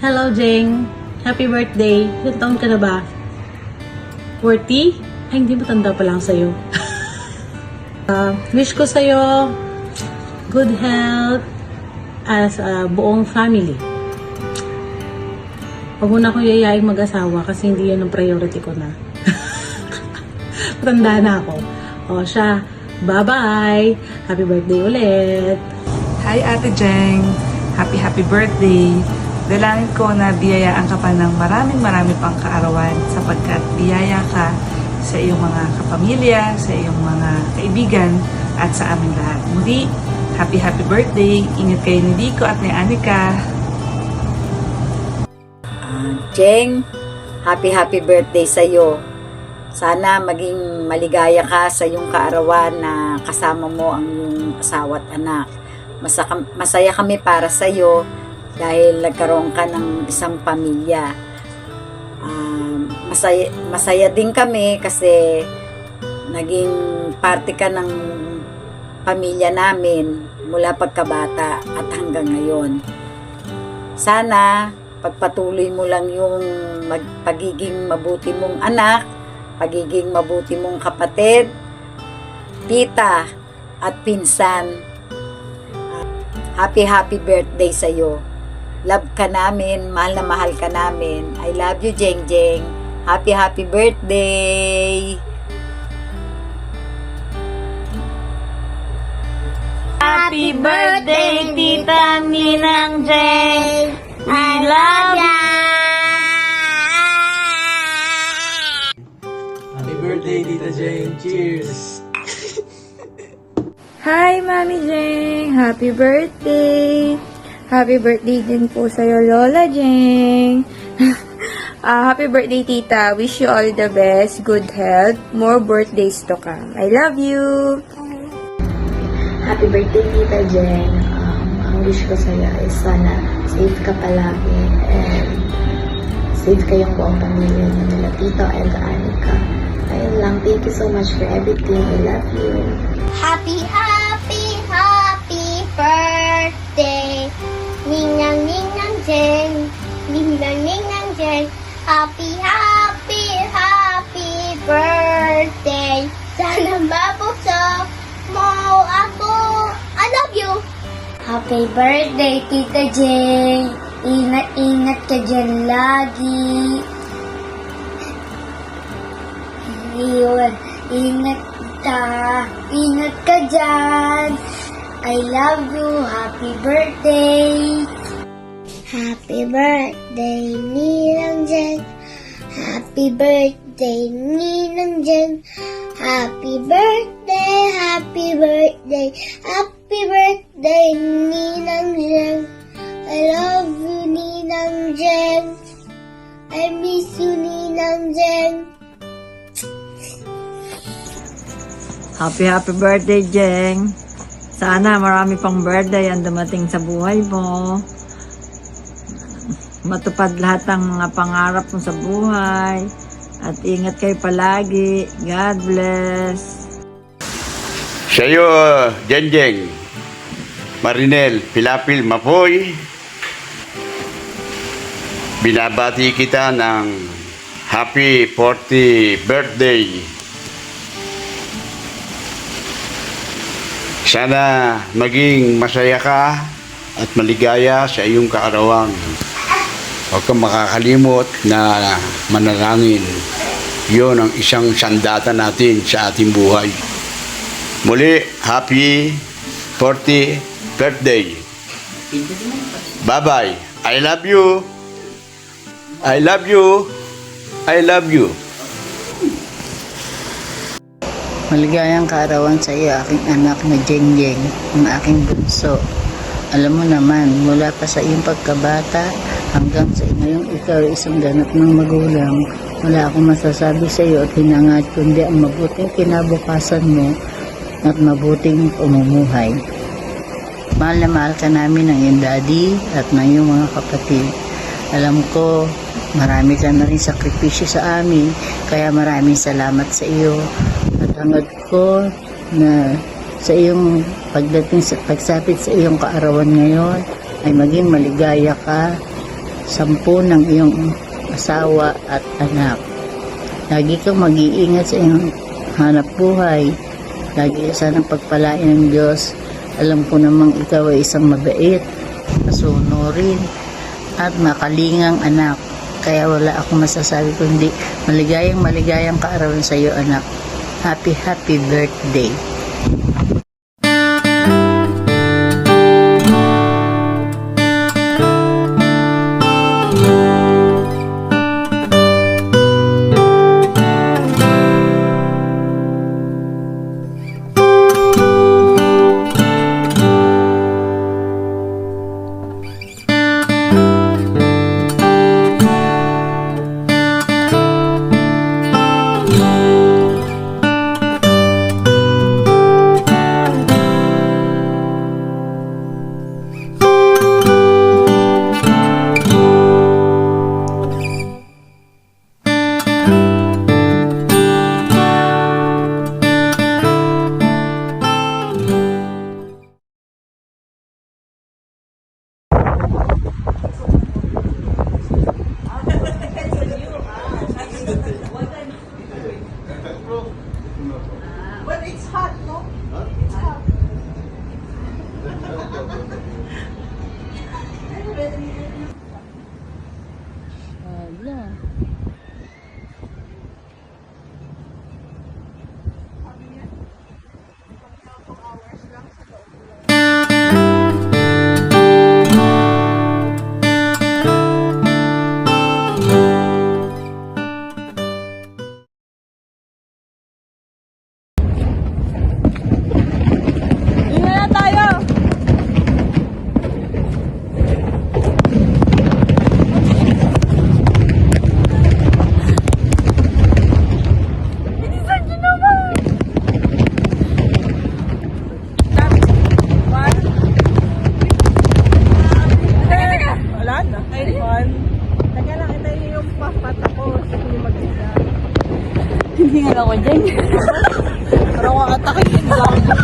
Hello, Jeng. Happy birthday. Ilan taon ka na ba? 40? Ay, hindi matanda pa lang sa'yo. Wish ko sa'yo good health as a buong family. Huwag mo na akong yayaing mag-asawa kasi hindi yan ang priority ko na. Matanda na ako. O siya, bye-bye. Happy birthday ulit. Hi Ate Jeng! Happy birthday! Dalangin ko na biyayaan ka pa ng marami pang kaarawan sapagkat biyaya ka sa iyong mga kapamilya, sa iyong mga kaibigan at sa aming lahat. Muli, happy birthday! Ingat kayo ni Dico at ni Anika. Jeng, happy birthday sa iyo. Sana maging maligaya ka sa iyong kaarawan na kasama mo ang iyong asawa at anak. Masaya kami para sa iyo dahil nagkaroon ka ng isang pamilya. Masaya din kami kasi naging parte ka ng pamilya namin mula pagkabata at hanggang ngayon. Sana pagpatuloy mo lang yung pagiging mabuti mong anak, pagiging mabuti mong kapatid, tita at pinsan. Happy birthday sa iyo. Love ka namin, mahal na mahal ka namin. I love you, Jeng Jeng. Happy birthday. Happy birthday, Tita Ninang Jeng! I love ya! Happy birthday, Tita Jane. Cheers! Hi, Mami Jeng! Happy birthday! Happy birthday din po sa'yo, Lola Jeng! Happy birthday, Tita! Wish you all the best, good health, more birthdays to come. I love you! Happy birthday, Tita Jeng. Ang wish ko sa'yo is sana safe ka palagi and safe kayong buong pamilya niyo nila Tito and Anika. Ayun lang, thank you so much for everything. I love you. Happy birthday! Ninang Jeng! Ninang Jeng! Happy birthday! Sana mapuso mo ako! I love you! Happy birthday, Tita Jeng! Ingat ka dyan lagi! Ingat ka dyan! I love you! Happy birthday! Happy birthday, Ninang Jeng! Happy birthday, Ninang Jeng! Happy birthday, happy birthday, Ninang Jeng! I love you, Ninang Jeng! I miss you, Ninang Jeng! Happy birthday, Jeng. Sana marami pang birthday ang dumating sa buhay mo. Matupad lahat ng mga pangarap mo sa buhay. At ingat kayo palagi. God bless. Sa'yo, Jenjeng, Marinel, Pilapil, Mapoy, binabati kita ng happy 40th birthday. Sana maging masaya ka at maligaya sa iyong kaarawan. Huwag kang makakalimot na manalangin. Yun ang isang sandata natin sa ating buhay. Muli, happy 40th birthday. Bye-bye. I love you. I love you. I love you. Maligayang kaarawan sa iyo, aking anak na Jeng Jeng, ang aking bunso. Alam mo naman, mula pa sa iyong pagkabata hanggang sa ngayong ikaw isang ganap ng magulang, wala akong masasabi sa iyo at hinangad kundi ang mabuting kinabukasan mo at mabuting pamumuhay. Mahal na mahal ka namin ng iyong daddy at ng iyong mga kapatid. Alam ko, marami ka na rin sakripisyo sa amin, kaya maraming salamat sa iyo. At hangad ko na sa iyong pagsapit sa iyong kaarawan ngayon ay maging maligaya ka 10 ng iyong asawa at anak. Lagi kang mag-iingat sa iyong hanap buhay. Lagi ka sanang pagpalain ng Diyos. Alam ko namang ikaw ay isang mabait, masunurin, at makalingang anak. Kaya wala akong masasabi kundi maligayang kaarawan sa iyo, anak. Happy birthday. Hindi nga ako dyan. Parang kakatakin.